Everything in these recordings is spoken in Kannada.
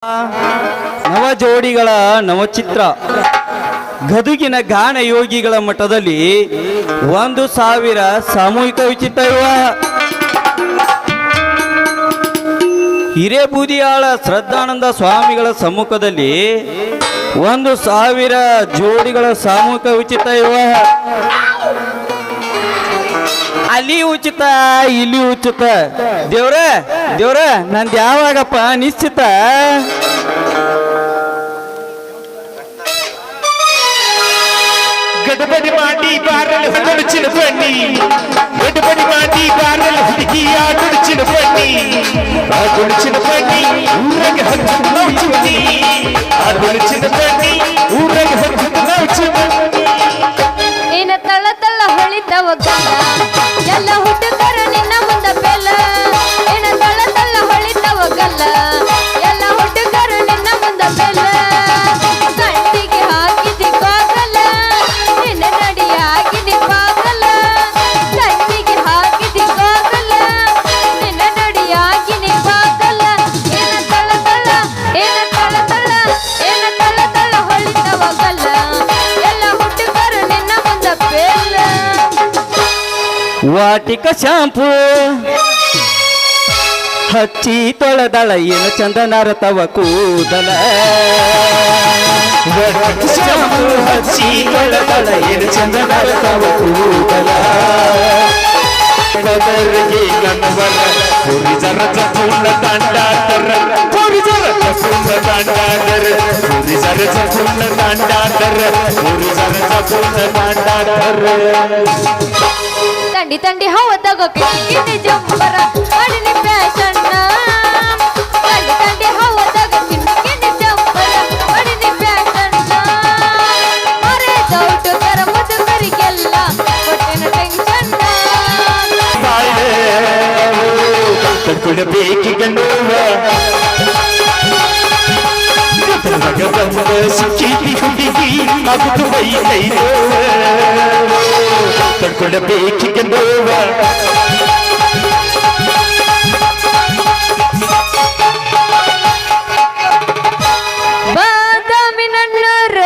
ನವ ಜೋಡಿಗಳ ನವಚಿತ್ರ ಗದುಗಿನ ಗಾನ ಯೋಗಿಗಳ ಮಠದಲ್ಲಿ 1,000 ಸಾಮೂಹಿಕ ವಿಚಿತ್ರ ವಿವಾಹ. ಹಿರೇಬೂದಿಯಾಳ ಶ್ರದ್ಧಾನಂದ ಸ್ವಾಮಿಗಳ ಸಮ್ಮುಖದಲ್ಲಿ 1,000 ಜೋಡಿಗಳ ಸಾಮೂಹಿಕ ಉಚಿತ ವಿವಾಹ. ಅಲ್ಲಿ ಉಚಿತ ಇಲ್ಲಿ ಉಚಿತ. ದೇವ್ರ ನಂದು ಯಾವಾಗಪ್ಪ ನಿಶ್ಚಿತ? ಗಡಬಡಿ ಮಾಡಿ ಬಾರಲು ಹುಡುಚಿನ ಬನ್ನಿ, ಗಡಬಡಿ ಮಾಡಿ ಬಾರಲು ಹುಡುಗಿಯ ದುಡುಚಿನ ಬನ್ನಿ, ಆ ದುಡುಚಿನ ಬನ್ನಿ ಊರಾಗ ಹತ್ತು ನಾವು ಚುಮನಿ, ಆ ದುಡುಚಿನ ಬನ್ನಿ ಊರಾಗ ಹತ್ತು ನಾವು ಚುಮನಿ. ಏನ ತಳ ತಳ ಹೊಳಿತವ ಗಲ್ಲ, ಎಲ್ಲ ಹುಡುಗರ ನಿನ್ನ ಮುಂದ ಬೆಲ್ಲ. ಏನ ತಳ ತಳ ಹೊಳಿತವ ಗಲ್ಲ, ಎಲ್ಲ ಹುಡುಗರ ನಿನ್ನ ಮುಂದ ಬೆಲ್ಲ. ಗಂಟಿಗೆ ಹಾಕಿದಿ ಬಾಗಲ, ನಿನ್ನ ನಡಿ ಹಾಕಿದಿ ಬಾಗಲ. ಗಂಟಿಗೆ ಹಾಕಿದಿ ಬಾಗಲ, ನಿನ್ನ ನಡಿ ಹಾಕಿನಿ ಬಾಗಲ. ಏನ ತಳ ತಳ, ಏನ ತಳ ತಳ, ಏನ ತಳ ತಳ ಹೊಳಿತವ ಗಲ್ಲ, ಎಲ್ಲ ಹುಡುಗರ ನಿನ್ನ ಮುಂದ ಬೆಲ್ಲ. ವಾಟಿಕ ಶಾಂಪು ಹಚ್ಚಿ ತೊಳೆದಳ ಏನು ಚಂದನಾರ ತವ ಕೂದಲ. ಶಾಂಪು ಹಚ್ಚಿ ತೊಳೆದಳ ಏನು ಚಂದನಾರ ತವ ಕೂದಲ. ಕದರಿಗೆ ಕಣ್ಣವರ ಪುರಿ ಜರಜ ಪೂರ್ಣ ತಾಂಡಾತರ, ಪುರಿ ಜರಜ ಪೂರ್ಣ ತಾಂಡಾತರ, ಪುರಿ ಜರಜ ಪೂರ್ಣ ತಾಂಡಾತರ, ಪುರಿ ಜರಜ ಪೂರ್ಣ ತಾಂಡಾತರ. ತಂಡಿ ತಂಡಿ ಹೌದಾಗ ಕಿಟಕಿ ಜಂಬರ ಅಡಿನಿ ಫ್ಯಾಷನ್. ತಂಡಿ ತಂಡಿ ಹೌದಾಗ ಕಿಟಕಿ ಜಂಬರ ಅಡಿನಿ ಫ್ಯಾಷನ್. ಅರೆ ದೌಟು ತರ ಮುದುಕರಿಗೆಲ್ಲ ಕೊಟ್ಟಿನ ಟೆನ್ಷನ್. ತಡ್ಕೊಳ್ಬೇಕು ಗಂಡುವ ಸುಖಿ ಹುಡುಗಿ ಅದು ಬೈತೈದು. ತಡ್ಕೊಳ್ಬೇಕು ಗಂಡುವ ಬಾದಾಮಿ ನನ್ನೂರ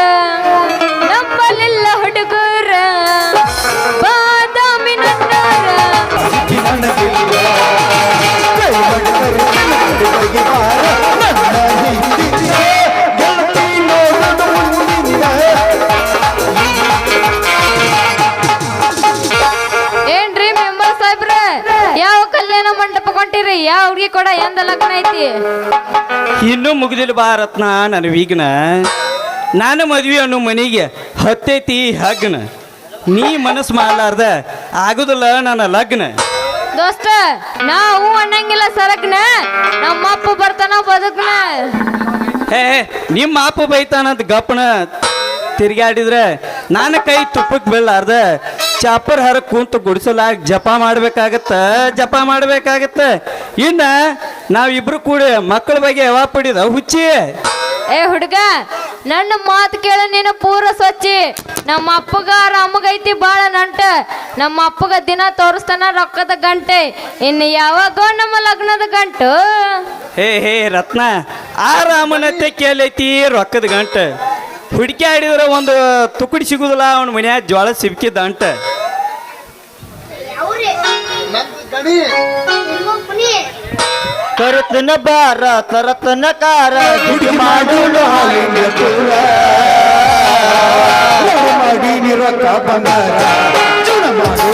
ನಂಬಲಿಲ್ಲ ಹುಡುಗರ. ಬಾದಾಮಿ ನನ್ನೂರ ಏನ್ರಿ ಮೆಂಬರ್ ಸಾಹೇಬ್ರ, ಯಾವ ಕಲ್ಯಾಣ ಮಂಟಪ ಕೊಂಟಿರಿ? ಯಾವ ಹುಡುಗಿ ಕೂಡ ಎಂದ ಲಗ್ನ ಐತಿ? ಇನ್ನೂ ಮುಗಿದಿಲ್ಲ ಬಾ ರತ್ನ ನನ್ನ ವೀಗ್ನ. ನಾನು ಮದ್ವೆ ಅನ್ನೋ ಮನೆಗೆ ಹತ್ತೈತಿ ಹಗ್ನ. ನೀ ಮನಸ್ಸು ಮಾಡಲಾರ್ದ ಆಗುದಿಲ್ಲ ನನ್ನ ಲಗ್ನ. ದೋಸ್ತ ನಾವು ಅನ್ನಂಗಿಲ್ಲ ಸರಕ್ನ, ನಮ್ಮ ಅಪ್ಪ ಬರ್ತಾನ ಬದುಕ್ನ. ಹೇ ನಿಮ್ಮ ಅಪ್ಪ ಬೈತಾನಂತ ಗಪ್ಪನ ತಿರ್ಗಾಡಿದ್ರೆ ನಾನು ಕೈ ತುಪ್ಪಕ್ಕೆ ಬೀಳಾರ್ದ ಚಾಪರ್ ಹರ ಕುಂತು ಗುಡಿಸಲಾಗ ಜಪ ಮಾಡ್ಬೇಕಾಗತ್ತ. ಇನ್ನ ನಾವಿಬ್ರು ಕೂಡ ಮಕ್ಕಳ ಬಗ್ಗೆ ಯಾವಾಗ ಪಡಿದ ಹುಚ್ಚಿ? ಏ ಹುಡುಗ, ನನ್ನ ಮಾತು ಕೇಳ ನೀನು ಪೂರ ಸ್ವಚ್ಛಿ. ನಮ್ಮ ಅಪ್ಪಗ ಅಮ್ಮಗೈತಿ ಬಾಳ ನಂಟ. ನಮ್ಮ ಅಪ್ಪಗ ದಿನ ತೋರಿಸ್ತಾನ ರೊಕ್ಕದ ಗಂಟೆ. ಇನ್ನು ಯಾವಾಗ ನಮ್ಮ ಲಗ್ನದ ಗಂಟು? ಹೇ ರತ್ನ, ಆ ರಾಮನತ್ತೆ ಕೇಳೈತಿ ರೊಕ್ಕದ ಗಂಟ. ಹುಡುಕಿ ಆಡಿದ್ರೆ ಒಂದು ತುಕುಡಿ ಸಿಗುದಿಲ್ಲ ಅವನ ಮನ್ಯಾಗ ಜ್ವಾಳ ಸಿಬ್ಕಿದ್ದ ಅಂಟ. ಕರುತನ ಬಾರ ತರತನ ಕಾರ ದುಡಿ ಮಾಡುಳು ಹಾಲಿನ ತೂರ ಮಾಡಿ ನಿರೊಕ್ಕ ಬಂಗಾರ ಚುಣ ಮಾಡು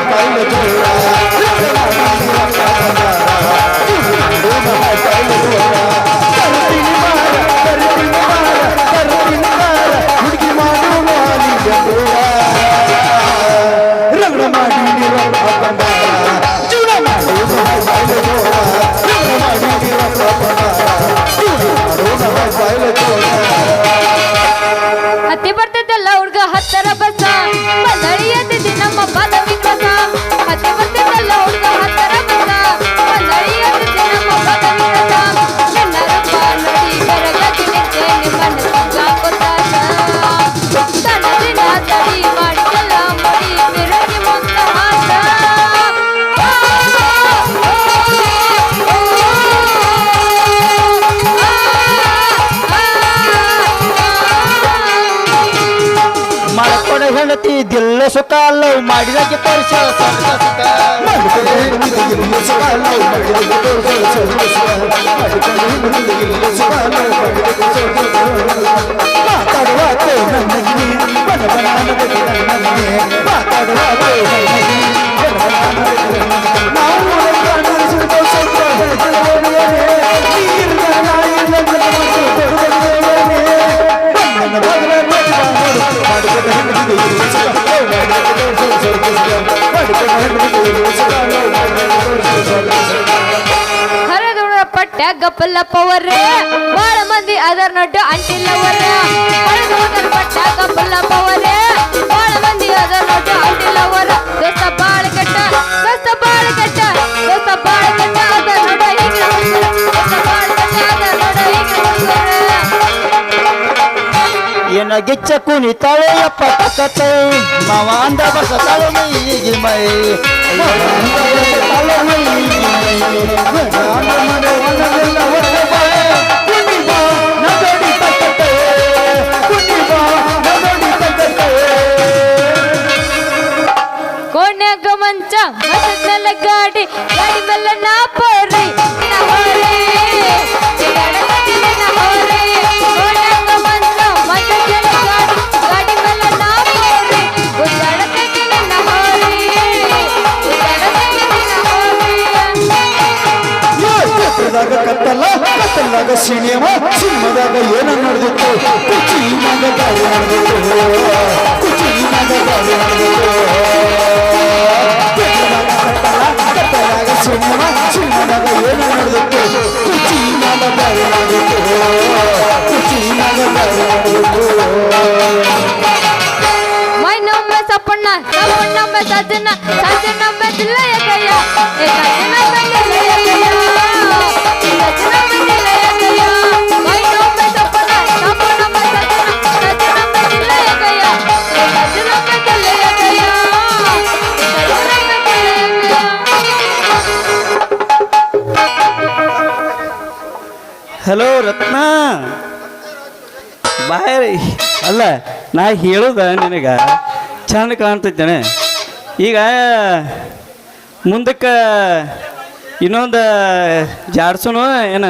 ಕಾಯಿಲೆ ತೂರ ಹುಡುಗಿ ಮಾಡುಳು ಹಾಲಿನ ತೂರ ರಗಡ ಮಾಡಿ ನಿರೊಕ್ಕ ಬಂಗಾರ ಚುಣ ಮಾಡು ಕಾಯಿಲೆ ತೂರ. ಹತ್ತಿ ಬರ್ತಿದ್ದಲ್ಲ ಹುಡ್ಗ ಹತ್ತರ ಬಸ, ಬದಳಿಯದಿದ್ದಿ ನಮ್ಮ ಪದ ವಿಕಾಸ. ಹತ್ತಿ ಬರ್ತಿದ್ದಲ್ಲ ಹೆಂಡತಿ ದಿಲ್ಲ ಸುಖ ಲವ್ ಮಾಡಿದಾಗೆ ತೋರಿಸ ಹರದುಣ ಪಟ್ಟ ಗಪ್ಪಲ್ಲಪ್ಪವರ ಬಾಳ ಮಂದಿ ಅದರ ನೊಡ್ಡು ಅಂಟಿಲ್ಲವರ ಹರದುಣ ಪಟ್ಟ ಗಪ್ಪಲ್ಲಪ್ಪವರ ಬಾಳ ಮಂದಿ ಅದರ ನೊಡ್ಡು ಅಂಟಿಲ್ಲವರ ದೋಸ್ತ ಬಾಳ ಕೆಟ್ಟ ದೋಸ್ತ ಬಾಳ ಕೆಟ್ಟ ದೋಸ್ತ ಬಾಳ ಕೆಟ್ಟ ಅದರ ನೊಡ್ಡ ಹೀಗೆ ದೋಸ್ತ ಬಾಳ ಕೆಟ್ಟ ಅದರ ನೊಡ್ಡ ಹೀಗೆ ಏನ ಗಿಚ್ಚ ಕುಣಿತಾಳೆ ಅಪ್ಪ ಕತ್ತ ಮಾವ ಅಂದ ಬಸತಾಳೆ ಮೈಗೆ ಮೈ ಕೋಣ್ಯಾಗ ಮಂಚ ಮಸದ್ನಲ್ಲ ಗಾಡಿ ಗಾಡಿ ಮೇಲೆ ನಾ ಪೋರಿ ನಿನ್ನ ಹೋರಿ ನಿನ್ನ ಹೋರಿ ಕೋಣ್ಯಾಗ ಮಂಚ ಮಸದ್ನಲ್ಲ ಗಾಡಿ ಗಾಡಿ ಮೇಲೆ ನಾ ಪೋರಿ ಉದ್ದಾಡತಕ್ಕೆ ನಿನ್ನ ಹೋರಿ ಉದ್ದಾಡತಕ್ಕೆ ನಿನ್ನ ಹೋರಿ ಕತ್ತಲಾಗ ಸಿನಿಮಾ ಸಿನಿಮಾದಾಗ ಏನ ನಡೆದಿತ್ತು ಕುಚಿನಾಗ ಗಾಳಿ ನಡೆದಿತ್ತು ಕುಚಿನಾಗ ಗಾಳಿ ನಡೆದಿತ್ತು ಕತ್ತಲಾಗ ಸಿನಿಮಾ ಸಿನಿಮಾದಾಗ ಏನ ನಡೆದಿತ್ತು ಕುಚಿನಾಗ ಗಾಳಿ ನಡೆದಿತ್ತು ಕುಚಿನಾಗ ಗಾಳಿ ನಡೆದಿತ್ತು ಮೈನೊಮ್ಮೆ ಸಪ್ಪಣ್ಣ ಸಪ್ಪಣ್ಣೊಮ್ಮೆ ಸಜ್ಜನ ಸಜ್ಜನೊಮ್ಮೆ ದಿಲ್ಲಯ್ಯ ಏ ಸಜ್ಜನೊಮ್ಮೆ ದಿಲ್ಲಯ್ಯ ಸಜ್ಜನೊಮ್ಮೆ ದಿಲ್ಲಯ್ಯ ಮೈನೊಮ್ಮೆ ಸಪ್ಪಣ್ಣ ಸಪ್ಪಣ್ಣೊಮ್ಮೆ ಸಜ್ಜನ ಸಜ್ಜನೊಮ್ಮೆ ದಿಲ್ಲಯ್ಯ ಏ ಸಜ್ಜನೊಮ್ಮೆ ದಿಲ್ಲಯ್ಯ ಸಜ್ಜನೊಮ್ಮೆ ದಿಲ್ಲಯ್ಯ ಹಲೋ ರತ್ನ ಬಾಯ್ ಅಲ್ಲ ನಾ ಹೇಳುದ ನಿನಗ ಚಂದ ಕಾಣ್ತೈತೇನೆ ಈಗ ಮುಂದಕ್ಕೆ ಇನ್ನೊಂದು ಜಾಡ್ಸುನು ಏನ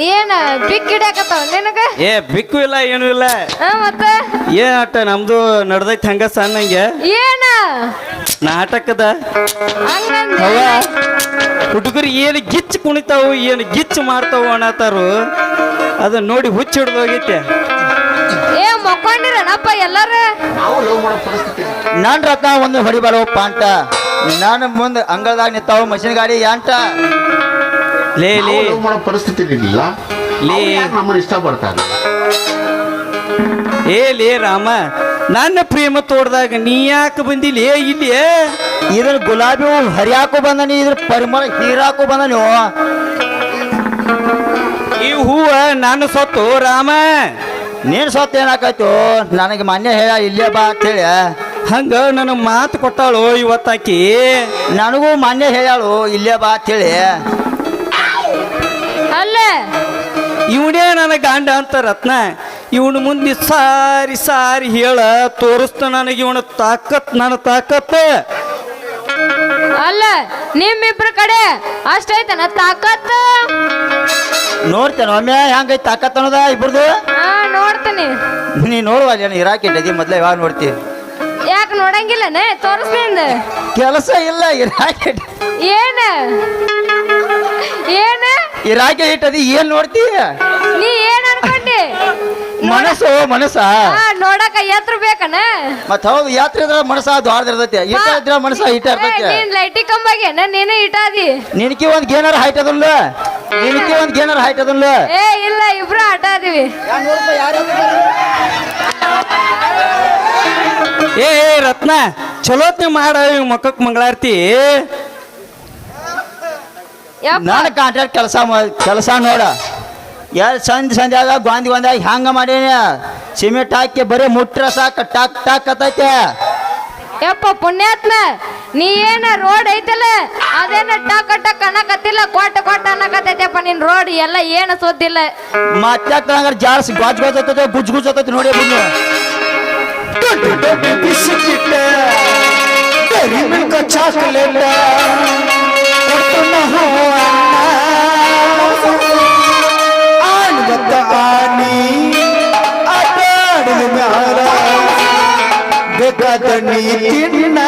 ಏನ ಬಿಗ್ ಗಿಡಕತ್ತಾವ ನಿನಗ ಏ ಬಿಕ್ಕು ಇಲ್ಲ ಏನೂ ಇಲ್ಲ ಮತ್ತೆ ಏನ್ ಆಟ ನಮ್ದು ನಡ್ದೈತಿ ಹಂಗ ಸಣ್ಣಂಗೆ ಏನ ನಾಟಕದ ಹಂಗಂದ ಅವ ಹುಡುಗರು ಏನು ಗಿಚ್ಚು ಕುಣಿತಾವು ಏನು ಗಿಚ್ಚು ಮಾಡ್ತಾವು ಅನ್ನತಾರು ಅದನ್ನ ನೋಡಿ ಹುಚ್ಚ ಹಿಡ್ದು ಹೋಗೈತೆ ಏ ಮಕ್ಕೊಂಡಿರನಪ್ಪ ಎಲ್ಲಾರು ನಾನ್ ರತ್ನ ಒಂದು ಹೊಡಿಬಾರವಪ್ಪ ಅಂತ ನಾನು ಮುಂದೆ ಅಂಗಳದಾಗ ನಿಂತಾವ ಮಷಿನ್ ಗಾಡಿ ಯಾಂಟ ಲೇ ಲೇ ಮಾಡೋ ಪರಿಸ್ಥಿತಿ ಇರಲಿಲ್ಲ ಲೇ ನಮ್ಮನ್ನು ಇಷ್ಟಪಡ್ತಾರೆ ಏ ಲೇ ರಾಮ ನನ್ನ ಪ್ರೇಮ ತೋಡ್ದಾಗ ನೀ ಯಾಕೆ ಬಂದಿಲ್ಲ ಇಲ್ಲಿ ಇದ್ರ ಗುಲಾಬಿ ಹೂ ಹರಿಯಾಕು ಬಂದನಿ ಇದ್ರ ಪರಿಮಳ ಹೀರಾಕು ಬಂದನಿ ಈ ಹೂವ ನಾನು ಸೊತ್ತು ರಾಮ ನೀನ್ ಸೊತ್ತ ಏನಾಕಾಯ್ತು ನನಗೆ ಮೊನ್ನೆ ಹೇಳ ಇಲ್ಲೇ ಬಾ ಅಂತೇಳಿ ಹಂಗ ನನ್ನ ಮಾತು ಕೊಟ್ಟಾಳು ಇವತ್ತಾಕಿ ನನಗೂ ಮೊನ್ನೆ ಹೇಳಾಳು ಇಲ್ಲೇ ಬಾ ಅಂತೇಳಿ ಅಲ್ಲ ಇವನೇ ನನ್ನ ಗಂಡ ಅಂತ ರತ್ನ ಇವನು ಮುಂದೆ ಸಾರಿ ಸಾರಿ ಹೇಳ ತೋರಿಸ್ತ ನನಗೆ ಇವನ ತಾಕತ್ ನನ್ನ ತಾಕತ್ ಅಲ್ಲ ನಿಮ್ಮಿಬ್ರ ಕಡೆ ಅಷ್ಟೈತನ ತಾಕತ್ ನೋಡ್ತೇನೆ ಒಮ್ಮೆ ಹೆಂಗೈತಿ ತಾಕತ್ ಅನ್ನೋದ ಇಬ್ರದು ಹಾ ನೋಡ್ತೀನಿ ನೀ ನೋಡುವ ಇರಾಕಿಟ್ಟದಿ ಮೊದ್ಲೇ ಯಾವಾಗ ನೋಡ್ತಿ ಯಾಕೆ ನೋಡಂಗಿಲ್ಲನೆ ತೋರಿಸ್ಲಿಂದ ಕೆಲಸ ಇಲ್ಲ ಇರಾಕಿಟ್ ಏನ ಏನ ಇರಾಕೆ ಇಟ್ಟದಿ ಏನ್ ನೋಡ್ತಿ ನೀ ಏನ್ ಅನ್ಕೊಂಡಿ ಮನಸ್ಸು ಮನಸ್ಸ ಹಾ ನೋಡಕ ಎತ್ರ ಬೇಕನ ಮತ್ ಹೌದು ಯಾತ್ರೆ ಇದ್ರ ಮನಸ್ಸ ದ್ವಾರದಿರ್ತೈತಿ ಇಟ್ಟ ಇದ್ರ ಮನಸ್ಸ ಇಟ್ಟ ಇರ್ತೈತಿ ನೀನ್ ಲೈಟಿ ಕಂಬಾಗೇನ ನೀನು ಇಟ್ಟಾದಿ ನಿನಗೆ ಒಂದ್ ಗೇನರ್ ಹೈಟ್ ಅದಲ್ಲ ನಿನಗೆ ಒಂದ್ ಗೇನರ್ ಹೈಟ್ ಅದಲ್ಲ ಏ ಇಲ್ಲ ಇಬ್ರು ಆಟ ಆದಿವಿ ಏ ರತ್ನ ಚಲೋತ್ನೆ ಮಾಡ ಮಕ್ಕಕ್ ಮಂಗಳಾರತಿ ನಾನು ಕಾಂಟ್ರಾಕ್ಟ್ ಕೆಲಸ ನೋಡ ಯಾರು ಸಂಧ್ಯಾಗ ಗೊಂದಾಗ ಹ್ಯಾಂಗ ಮಾಡೇನಿ ಸಿಮೆಂಟ್ ಹಾಕಿ ಬರೀ ಮುಟ್ರ ಸಾಕ ಟಾಕ್ ಟಾಕ್ ಅತ್ತೈತೆ ಯಪ್ಪ ಪುಣ್ಯಾತ್ಮ ನೀ ಏನ ರೋಡ್ ಐತಲ್ಲ ಅದೇನ ಟಕ್ ಟಕ್ ಅನ್ನಕತ್ತಿಲ್ಲ ಕೊಟ್ಟ ಅನ್ನಕತ್ತೈತಪ್ಪ ನಿನ್ ರೋಡ್ ಎಲ್ಲ ಏನ ಸೋತಿಲ್ಲ ಮತ್ತೆ ಜಾರ್ಸ್ ಗಾಜ್ ಗಾಜ್ ಹತ್ತೈತೆ ಗುಜ್ ಗುಜ್ ಹತ್ತೈತಿ ನೋಡಿ ಬಂದು ದೊಡ್ಡ ದೊಡ್ಡ ಬಿಸ್ಕಿಟ್ ಡೈರಿ ಮಿಲ್ಕ್ ಚಾಕ್ಲೇಟ್ ಆಣ್ ಆನಿ ಆಟ ಆಡಿದ ಮ್ಯಾಲ ಬೇಕಾದ ನೀ ತಿನ್ನ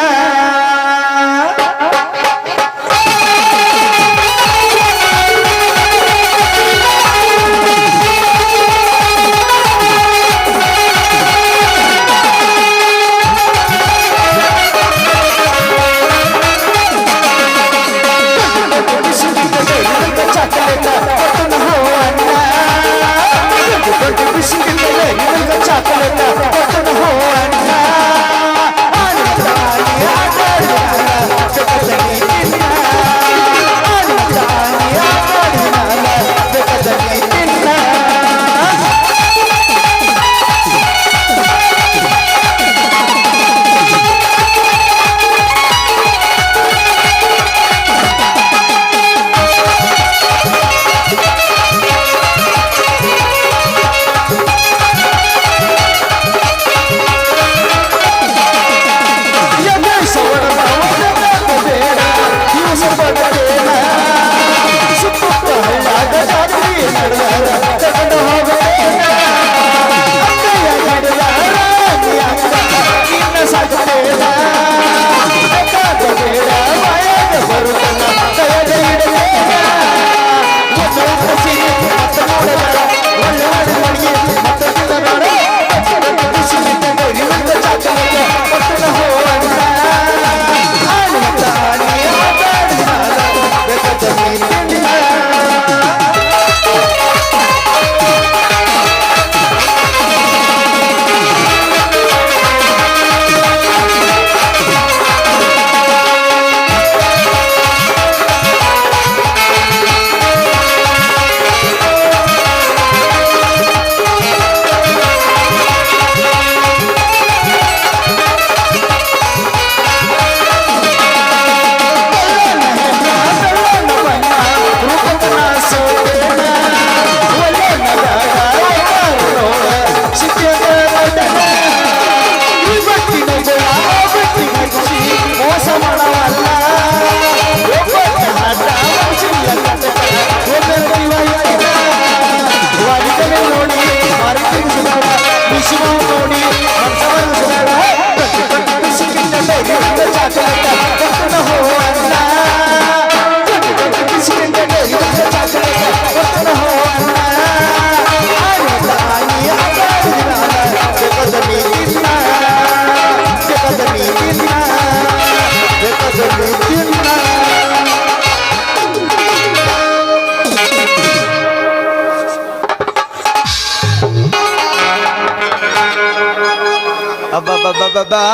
ಅಬ್ಬಬ್ಬಬ್ಬಬ್ಬಾ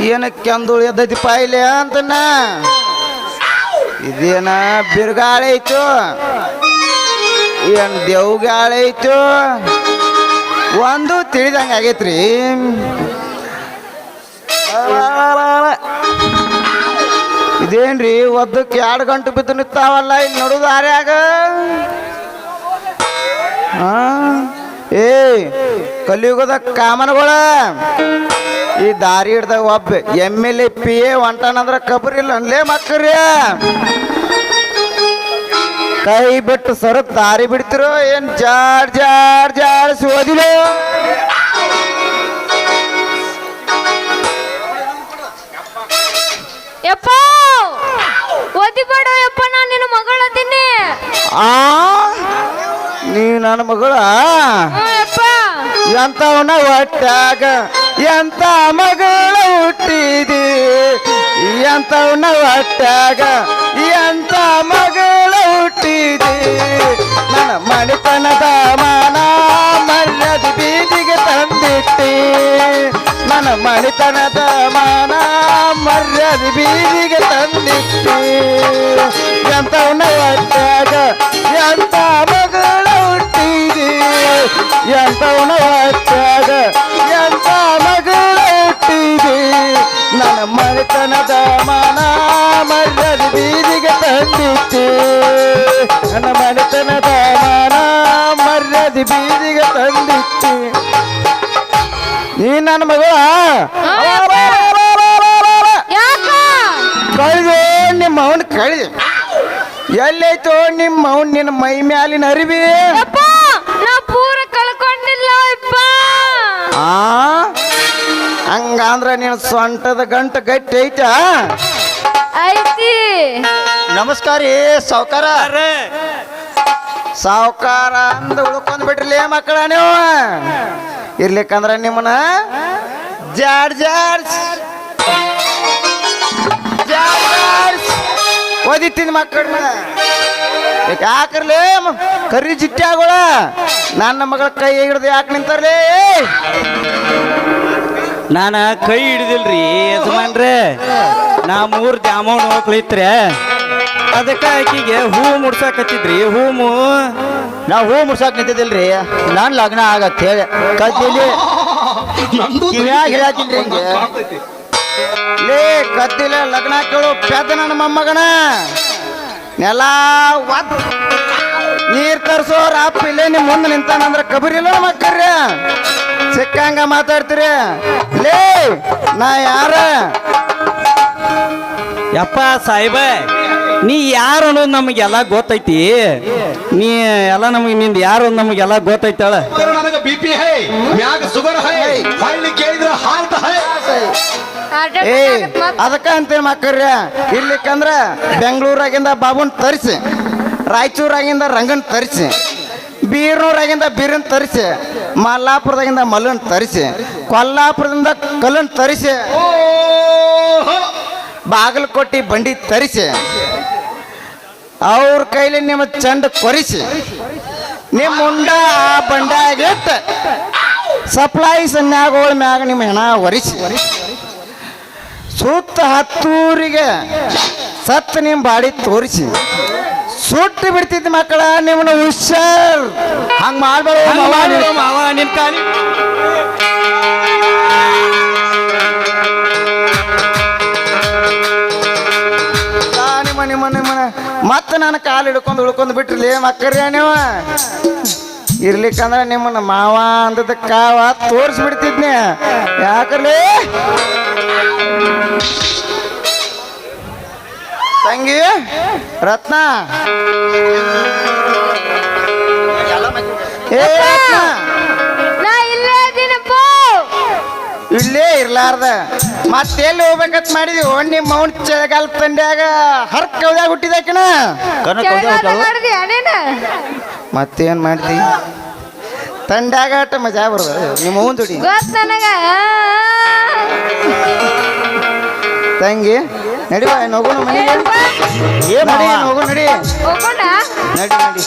ಏನಕ್ಕೆ ಅಂದುಳು ಎದ್ದೈತಿ ಪಾಯಿಲೆ ಅಂತನ ಇದೇನ ಬಿರುಗಾಳಿ ಐತು ಏನ್ ದೇವ್ಗಾಳಿ ಐತು ಒಂದು ತಿಳಿದಂಗ ಆಗೈತ್ರಿ ಇದೇನ್ರಿ ಒದ್ದಕ್ಕೆ 2 ಗಂಟೆ ಬಿದ್ದು ನಿಂತಾವಲ್ಲ ಇಲ್ಲಿ ನೋಡುದು ಆರ್ಯಾಗ ಏ ಕಲಿಯುಗದ ಕಾಮನಗಳ ಈ ದಾರಿ ಹಿಡ್ದಾಗ ಒಬ್ಬ MLA PA ಹೊಂಟಾನಂದ್ರ ಕಬರಿಲ್ಲ ಅನ್ಲೇ ಮಕ್ಕರ್ಯ ಕೈ ಬಿಟ್ಟು ಸರತ್ ದಾರಿ ಬಿಡ್ತಿರೋ ಏನ್ ಜಾಡ್ ಜಾಡ್ ಜಾಡ್ಸಿ ಓದಿಲೋ ಯಪ್ಪ ಓದಿಬೇಡ ಯಪ್ಪ ನಾನು ನಿನ್ನ ಮಗಳದೀನಿ ನೀ ನನ್ನ ಮಗಳ ಯಪ್ಪ ಎಂತವನ ಹೊಟ್ಟಾಗ ಎಂತ ಮಗಳ ಹುಟ್ಟಿದಿ ಎಂತವನ ಹೊಟ್ಟಾಗ ಎಂತ ಮಗಳ ಹುಟ್ಟಿದಿ ನನ್ನ ಮಣಿತನದ ಮಾನ ಮರ್ಯಾದೆ ಬೀದಿಗೆ ತಂದಿಟ್ಟಿ ನನ್ನ ಮಣಿತನದ ಮಾನ ಮರ್ಯಾದೆ ಬೀದಿಗೆ ತಂದಿಟ್ಟಿ ಎಂತವನ ಹೊಟ್ಟಾಗ ಎಂತ ಮಗಳ ಹುಟ್ಟಿದಿ ಎಂತವನ ಹೊಟ್ಟಾಗ ಎಂತ ಮಗಳ ಹುಟ್ಟಿದಿ ನನ್ನ ಮನೆತನದ ಮಾನ ಮರ್ಯಾದೆ ಬೀದಿಗೆ ತಂದಿಟ್ಟಿ ನನ್ನ ಮನೆತನದ ಮಾನ ಮರ್ಯಾದೆ ಬೀದಿಗೆ ತಂದಿಟ್ಟಿ ನೀ ನನ್ನ ಮಗಳ ಯಾಕ ಕಳಿದು ನಿಮ್ಮ ಅವನ್ ಕಳಿದು ಎಲ್ಲೈತೋ ನಿಮ್ಮ ಅವನ್ ನಿನ್ನ ಮೈ ಮ್ಯಾಲಿನ ಅರಿವಿ ಯಪ್ಪ ನಾ ಪೂರ ಕಳ್ಕೊಂಡಿಲ್ಲ ಯಪ್ಪ ಆ ಹಂಗಂದ್ರ ನಿನ್ನ ಸೊಂಟದ ಗಂಟು ಗಟ್ಟಿ ಐತಾ ಐತಿ ನಮಸ್ಕಾರ ರೀ ಸಾವ್ಕಾರ ಸಾವ್ಕಾರ ಅಂದ ಉಳ್ಕೊಂಡ್ ಬಿಟ್ರಲೇ ಮಕ್ಕಳ ನೀವು ಇರ್ಲಿಕ್ಕಂದ್ರ ನಿಮ್ಮನ್ನ ಓದಿತ್ತಿನ ಮಕ್ಕಳನ್ನ ಯಾಕರ್ಲೇ ಕರಿ ಜಿಟ್ಟಿ ಆಗೋಳ ನನ್ನ ಮಗಳ ಕೈ ಹಿಡ್ದು ಯಾಕೆ ನಿಂತಾರ್ಲೇ ನಾನು ಕೈ ಹಿಡಿದಿಲ್ರಿ ಯಜಮಾನ್ರೆ ನಾ 3 ಜಾಮೂನ್ ಹೋಗ್ಲಿತ್ರೆ ಅದಕ್ಕೆ ಆಕಿಗೆ ಹೂ ಮುಡ್ಸಾಕತ್ತಿದ್ರಿ ಹೂಮು ನಾ ಹೂ ಮುಡ್ಸಾಕ್ ನಿಂತಿದ್ದಿಲ್ರಿ ನಾನು ಲಗ್ನ ಆಗತ್ತೆ ಹೇಳಿ ಕದ್ದಿಲಿ ಕಿವ್ಯಾಗ ಹೇಳತ್ತೀನ್ರಿ ಹಿಂಗೆ ಲೇ ಕದ್ದಿಲ್ಲ ಲಗ್ನ ಕೇಳು ಪೆದ್ದ ನನ್ನ ಮೊಮ್ಮಗನ ನೆಲ ಒದ್ ನೀರ್ ತರ್ಸೋರ್ ಅಪ್ಪ ಇಲ್ಲೇ ನಿಮ್ ಮುಂದೆ ನಿಂತಾನಂದ್ರ ಕಬರಿಲ್ಲ ಮಕ್ಕರ್ರಿ ಸಿಕ್ಕಂಗ ಮಾತಾಡ್ತೀರಿ ಲೇ ನಾ ಯಾರ ಯಪ್ಪ ಸಾಹೇಬ ನೀ ಯಾರು ಅನ್ನೋದು ನಮಗೆಲ್ಲ ಗೊತ್ತೈತಿ ನೀ ಎಲ್ಲ ನಿಂದ ಯಾರು ಅನ್ನೋದು ನಮಗೆಲ್ಲ ಗೊತ್ತೈತಾಳ ನನಗೆ BP ಹೈ ಮ್ಯಾಗ ಶುಗರ್ ಹೈ ಹಳ್ಳಿ ಕೇಳಿದ್ರ ಹಾಲ್ತ ಹೈ ಏ ಅದಕ್ಕ ಅಂತೀವಿ ಮಕ್ಕಳ್ರಿ ಇರ್ಲಿಕ್ಕಂದ್ರ ಬೆಂಗಳೂರಾಗಿಂದ ಬಾಬುನ್ ತರಿಸಿ ರಾಯಚೂರಾಗಿಂದ ರಂಗನ್ ತರಿಸಿ ಬೀರ್ನೂರಾಗಿಂದ ಬೀರನ್ ತರಿಸಿ ಮಲ್ಲಾಪುರದಾಗಿಂದ ಮಲ್ಲನ್ ತರಿಸಿ ಕೊಲ್ಲಾಪುರದಿಂದ ಕಲ್ಲನ್ ತರಿಸಿ ಬಾಗಲಕೋಟೆ ಬಂಡಿ ತರಿಸಿ ಅವ್ರ ಕೈಲಿ ನಿಮ್ಮ ಚಂಡ ಕೊರಿಸಿ ನಿಮ್ಮ ಮುಂಡ ಆ ಬಂಡಾಗಿಟ್ಟ ಸಪ್ಲೈ ಸನ್ಯಾಗೋಳ ಮ್ಯಾಗ ನಿಮ್ಮ ಹೆಣ ಒರಿಸಿ ಸುತ್ತ ಹತ್ತೂರಿಗೆ ಸತ್ತು ನಿಮ್ಮ ಬಾಡಿ ತೋರಿಸಿ ಸುಟ್ಟು ಬಿಡ್ತಿದ್ದ ಮಕ್ಕಳ ನಿಮ್ಮನ್ನ ಹುಷಾರ್ ಹಂಗ ಮಾಡ್ಬೇಡ ಮಾವ ನಿನ್ ಕಾಲಿ ನಿಮ್ಮನ್ನ ಮತ್ತೆ ನಾನು ಕಾಲು ಹಿಡ್ಕೊಂಡು ಉಳ್ಕೊಂಡು ಬಿಟ್ರಲಿ ಮಕ್ಕರ್ಯ ನೀವು ಇರ್ಲಿಕ್ಕಂದ್ರೆ ನಿಮ್ಮನ್ನ ಮಾವ ಅಂದದ ಕಾವ ತೋರಿಸ್ಬಿಡ್ತಿದ್ನಿ ಯಾಕರ್ಲಿ ತಂಗಿ ರತ್ನ ಏ ರತ್ನ ನಾ ಇಲ್ಲೇ ಇದೀನಪ್ಪ ಇಲ್ಲೇ ಇರ್ಲಾರ್ದ ಮತ್ತೆಲ್ಲಿ ಹೋಗ್ಬೇಕಂತ ಮಾಡಿದ್ವಿ ನಿಮ್ಮ ಮೌನ್ ಚಳಿಗಾಲ ತಂಡ್ಯಾಗ ಹರ್ಕ ಕೌದಾಗ ಹುಟ್ಟಿದಾಕಿನ ಮಾಡಿದ್ಯಾ ನೀನ ಮತ್ತೇನ್ ಮಾಡ್ತಿ ತಂಡ್ಯಾಗ ಅಟ್ಟ ಮಜಾ ಬರೋದು ನಿಮ್ಮ ಮೌನ್ ದುಡಿ ಗೊತ್ತ ನನಗ ತಂಗಿ ನಡಿವ ಹೋಗೋಣ ಮನೆಗೆ ಏ ಮಾಡಿ ಹೋಗು ನಡಿ ಹೋಗೋಣ ನಡಿ ನಡಿ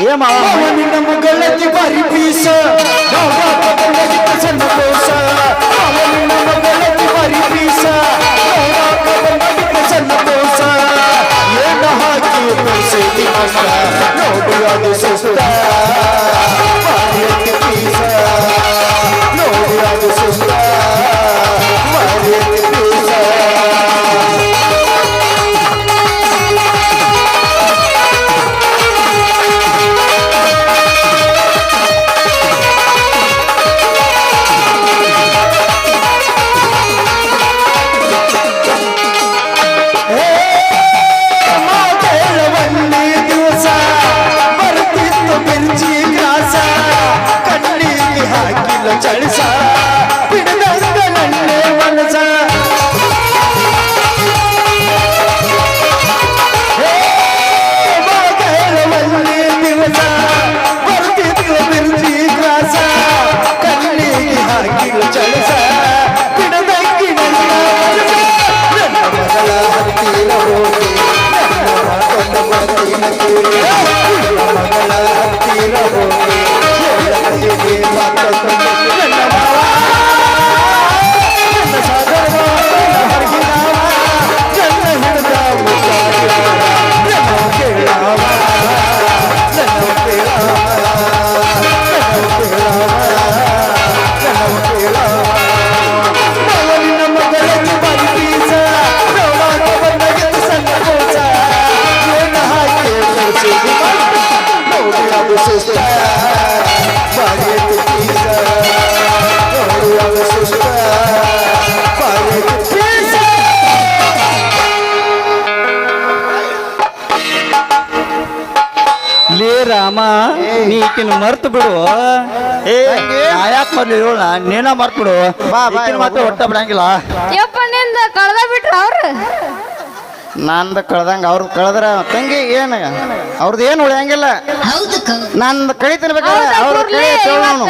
ಏ ಮಾವ ನಿನ್ನ ಮಗಳಕ್ಕೆ ಬಾರಿ ಪೀಸ ಸಣ್ಣ ಕೋಸ ನಿನ್ನ ಮಗಳಕ್ಕೆ ಬಾರಿ ಪೀಸ ಸಣ್ಣ ಕೋಸ ಏನ ಹಾಕಿ ಬೆಳೆಸಿದಿ ಮಸ್ತ ನೋಡಿ ಅದು ಸುಸ್ತ ಮಾರಿಯಕ್ಕೆ ಪೀಸ ನೋಡಿ ಅದು ಸುಸ್ತ ಮಾರಿಯಕ್ಕೆ ಪೀಸ ಚಳಿಸ ಬಿಡದಂಗ ನನ್ನೇ ಮನಸ ಮಗಲವಲ್ಲಿ ದಿವಸ ಬರ್ತಿತ್ತು ಬಿರ್ಜಿ ಗ್ರಾಸ ಕಣ್ಣಿಗೆ ಹಾಕಿಲ್ಲ ಚಳಿಸ ಬಿಡದಂಗಿ ನನ್ನ ಮನಸ ನನ್ನ ಮಗಳ ಹತ್ತಿರ ಹೋಗಿ ನನ್ನ ಮಾತೊಂದು ಬರ್ತೀನ ಕೇಳಿ ನನ್ನ ಮಗಳ ಹತ್ತಿರ ಹೋಗಿ ನನ್ನ ಮಾತೊಂದು ನನ್ನ ಮಾವ ಈಕಿನ ಮರ್ತು ಬಿಡು. ಏ ಯಾಕೆ ಬರ್ಲಿ ಹೇಳ ನೀನ ಮರ್ತ್ಬಿಡು. ಬಾ, ಬಾ, ಈಕಿನ ಮಾತ್ರ ಹೋಗು. ಒಟ್ಟ ಬಿಡಂಗಿಲ್ಲ. ಯಪ್ಪ ನಿಂದ ಕಳ್ದ ಬಿಟ್ರ ಅವ್ರ ನಂದು ಕಳ್ದಂಗ ಅವ್ರದ್ದು ಕಳೆದ್ರ ತಂಗಿ ಏನು ಅವ್ರದ್ದು ಏನು ಉಳಿಯಂಗಿಲ್ಲ. ನಂದು ಕಳಿತೀನಿ ಬೇಕಾದ್ರೆ ಅವ್ರ ಕೈ ತಗೊಳ್ಳೋನು.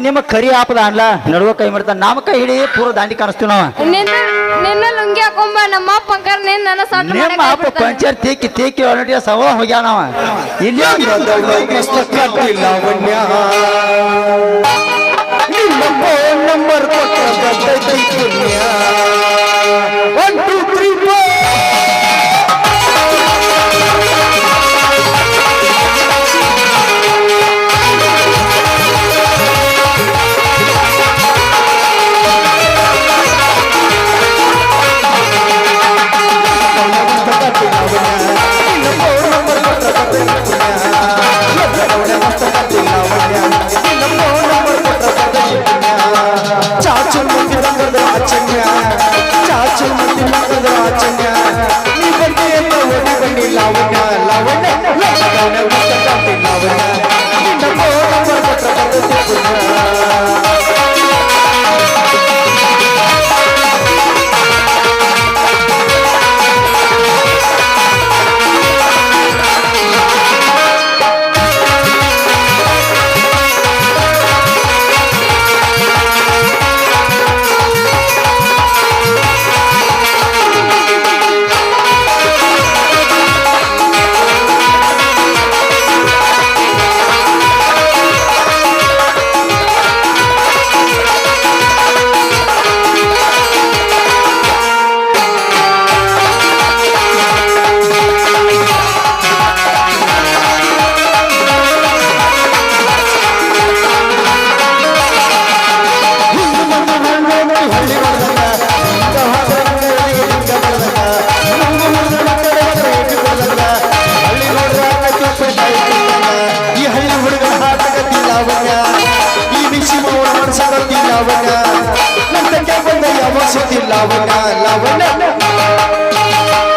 ನಿಮ್ಮ ಕರಿ ಆಪದ ಅನ್ಲ ನಡುವ ಕೈ ಮಾಡ್ತಾನೆ ನಮ್ಮ ಕೈ ಹಿಡಿ ಪೂರ ದಾಂಡಿ ಕಾಣಿಸ್ತೀವಿ ನಾವು. ನಿನ್ನ ಲುಂಗಿ ಹಾಕೊಂಬ ನಮ್ಮ ಅಪ್ಪ ಅಂಕರ್ ನಿನ್ನ ನನ್ನ ಸಣ್ಣ ನಿಮ್ಮ ಅಪ್ಪ ಪಂಚರ್ ತೀಕಿ ತೀಕಿ ಒಳಟಿಯ ಸವ ಹೋಗ್ಯಾನವ ಇಲ್ಲಿ ನಿಮ್ಮ ಫೋನ್ ನಂಬರ್ ಕೊಟ್ಟೈತಿ ಪುಣ್ಯ 1 2 3 4 ಚಾಚು ಮಂದಿ ಬಂದದ ಆಚನ್ಯ ಚಾಚು ಮಂದಿ ಬಂದದ ಆಚನ್ಯ ನೀ ಬಂದಿ ಅಂತ ಓಡಿ ಬನ್ನಿ ಲಾವಣ್ಯ ಲಾವಣ್ಯ ಲಾವಣ್ಯ ಮುತ್ತಕಾಂತಿ ಲಾವಣ್ಯ ನಿನ್ನ ಫೋನ್ ನಂಬರ್ ಕೊಟ್ಟ ಬರ್ತೈತಿ ಲಾವಣ್ಯ ಲಾವಣ್ಯ